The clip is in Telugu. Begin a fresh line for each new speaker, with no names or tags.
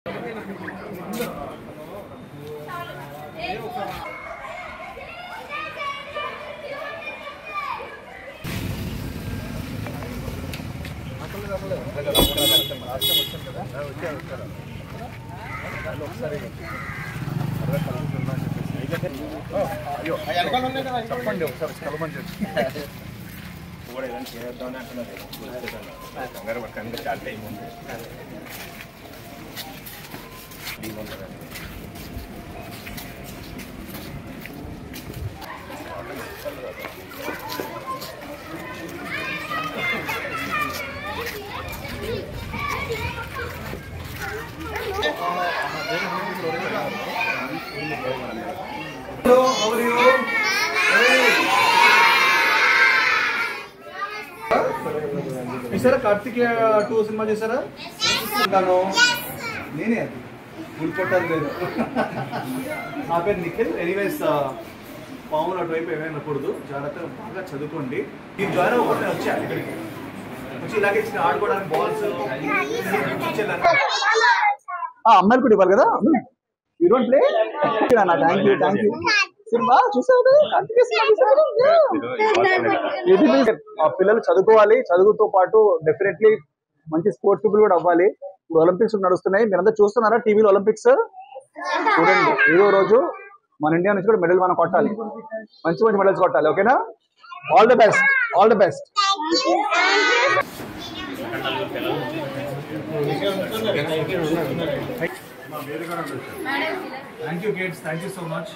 చెప్పండి ఒకసారి కలమని చెప్పి
కూడా ఏదైనా చేద్దామని అంటున్నారు. కంగారు పట్టండి, చాలా టైం ఉంది.
చూసారా కార్తికేయ 2 సినిమా చూసారా? నేనే అది గుర్తుపట్టాలి లేదు. నా పేరు నిఖిల్. ఎనీవేస్ పాములు అటువైపు ఏమైనా అనకూడదు, జాగ్రత్తగా బాగా చదువుకోండి. ఈ జాయిన్ అవ్వకుండా వచ్చాను ఇక్కడికి వచ్చి ఇలాగే ఆడుకోవడానికి బాల్స్ అమ్మాయిలు కూడా ఇవ్వాలి కదా. You don't play? Thank you. Cinema చూసావు కదా, పిల్లలు చదువుకోవాలి, చదువుతో పాటు డెఫినెట్లీ మంచి స్పోర్ట్స్ పీపుల్ కూడా అవ్వాలి. ఇప్పుడు ఒలింపిక్స్ నడుస్తున్నాయి, మీరంతా చూస్తున్నారా టీవీలో ఒలింపిక్స్? చూడండి, ఏదో రోజు మన ఇండియా నుంచి కూడా మెడల్ మనం కొట్టాలి, మంచి మంచి మెడల్స్ కొట్టాలి. ఓకేనా? All the best, all the best. Thank you kids, thank you so much.